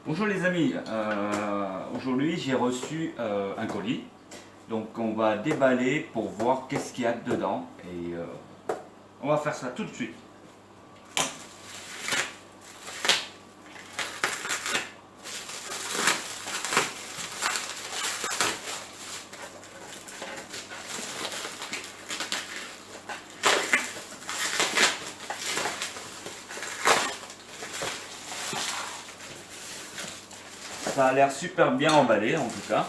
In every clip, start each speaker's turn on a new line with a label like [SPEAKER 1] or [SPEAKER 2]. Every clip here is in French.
[SPEAKER 1] Bonjour les amis, aujourd'hui j'ai reçu un colis, donc on va déballer pour voir qu'est-ce qu'il y a dedans et on va faire ça tout de suite. Ça a l'air super bien emballé en tout cas.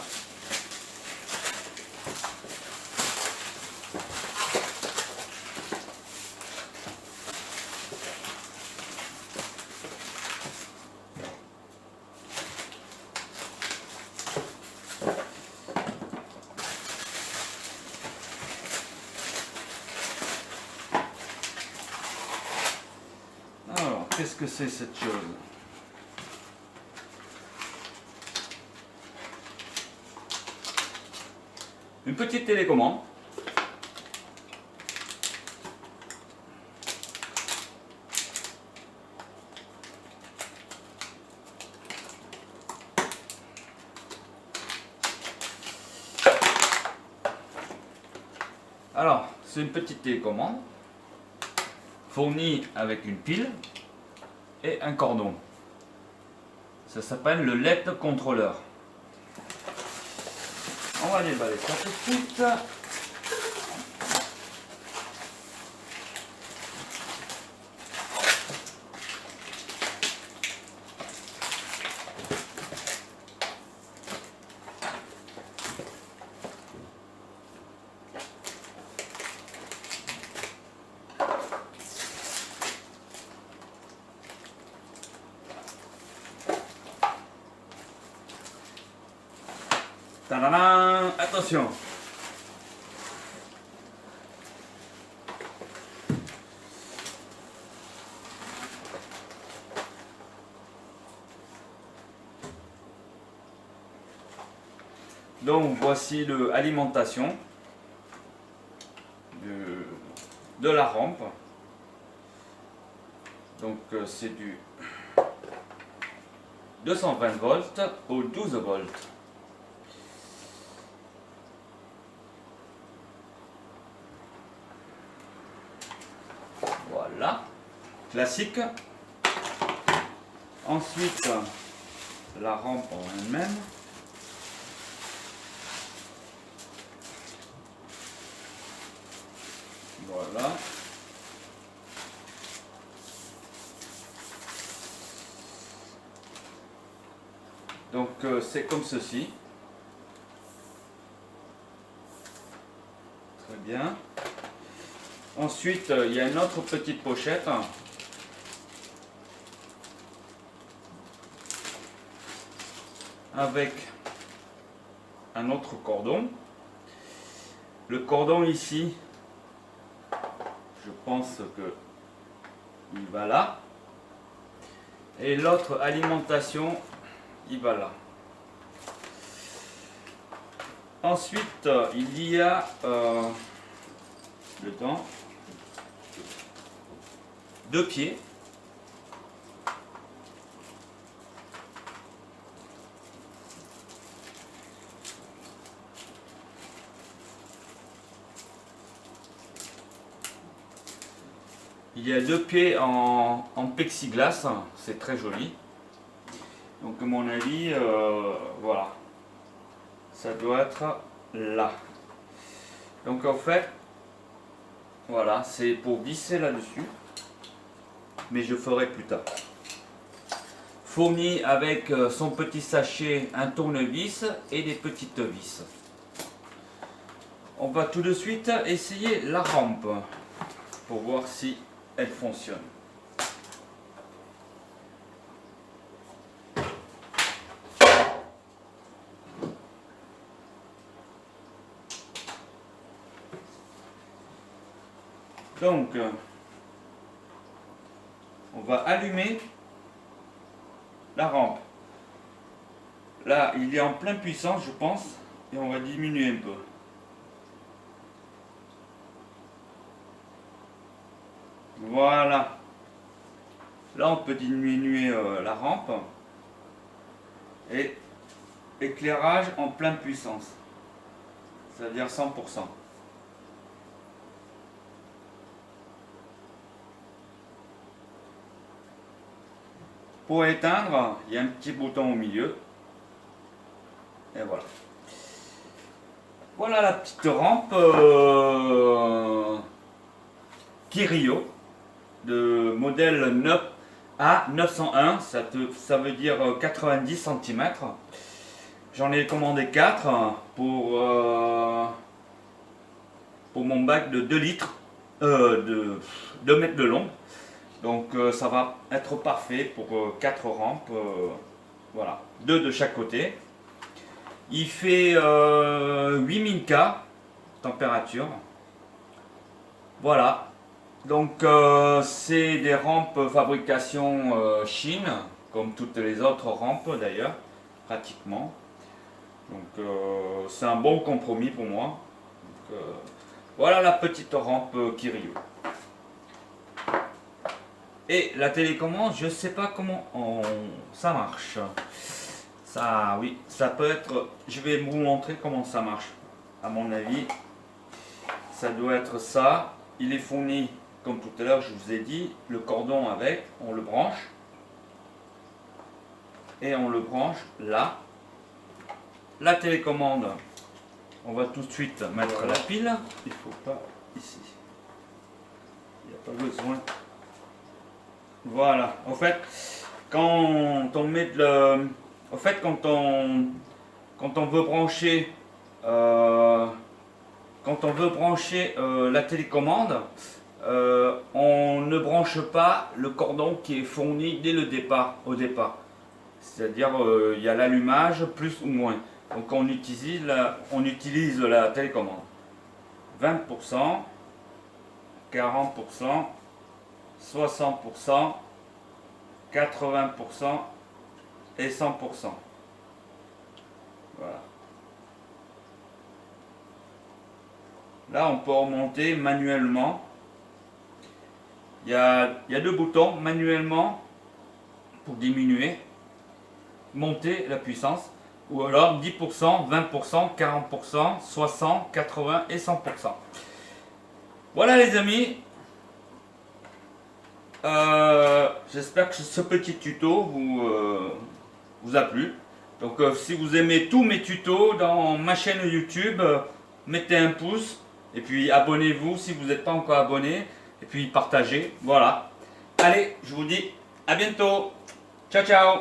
[SPEAKER 1] Alors, qu'est-ce que c'est cette chose? Une petite télécommande. Alors, c'est une petite télécommande fournie avec une pile et un cordon. Ça s'appelle le LED contrôleur. On va déballer ça tout de suite. Tadadam, attention. Donc voici l'alimentation de la rampe. Donc c'est du 220 volts au 12 volts. Voilà, classique. Ensuite, la rampe en elle-même. Voilà. Donc c'est comme ceci. Très bien. Ensuite, il y a une autre petite pochette avec un autre cordon. Le cordon ici, je pense que il va là. Et l'autre alimentation, il va là. Ensuite, il y a dedans 2 pieds. Il y a 2 pieds en plexiglas, c'est très joli. Donc à mon avis, voilà, ça doit être là. Donc en fait, voilà, c'est pour visser là-dessus, mais je ferai plus tard. Fourni avec son petit sachet, un tournevis et des petites vis. On va tout de suite essayer la rampe pour voir si elle fonctionne. Donc, on va allumer la rampe. Là, il est en pleine puissance, je pense, et on va diminuer un peu. Voilà. Là, on peut diminuer la rampe. Et éclairage en pleine puissance, c'est-à-dire 100%. Pour éteindre, il y a un petit bouton au milieu. Et voilà. Voilà la petite rampe Kirio de modèle 9 A901. Ça veut dire 90 cm. J'en ai commandé 4 pour mon bac de 2 litres, de 2 mètres de long. Donc ça va être parfait pour 4 rampes, voilà, 2 de chaque côté. Il fait 8000 K température. Voilà, donc c'est des rampes fabrication Chine, comme toutes les autres rampes d'ailleurs, pratiquement. Donc c'est un bon compromis pour moi. Donc, voilà la petite rampe Kirio. Et la télécommande, je ne sais pas comment ça marche. Ça, oui, ça peut être... Je vais vous montrer comment ça marche. À mon avis, ça doit être ça. Il est fourni, comme tout à l'heure, je vous ai dit, le cordon avec, on le branche. Et on le branche là. La télécommande, on va tout de suite mettre la pile. Il ne faut pas ici. Il n'y a pas besoin. Voilà, en fait, quand on met en fait, quand on veut brancher, la télécommande, on ne branche pas le cordon qui est fourni dès le départ, au départ. C'est-à-dire, il y a l'allumage, plus ou moins. Donc on utilise la télécommande. 20%, 40%. 60%, 80% et 100%. Voilà. Là, on peut remonter manuellement. Il y a 2 boutons manuellement pour diminuer, monter la puissance. Ou alors 10%, 20%, 40%, 60%, 80% et 100%. Voilà les amis. J'espère que ce petit tuto vous a plu. Donc si vous aimez tous mes tutos dans ma chaîne YouTube, mettez un pouce et puis abonnez-vous si vous n'êtes pas encore abonné et puis partagez. Voilà. Allez, je vous dis à bientôt. Ciao ciao.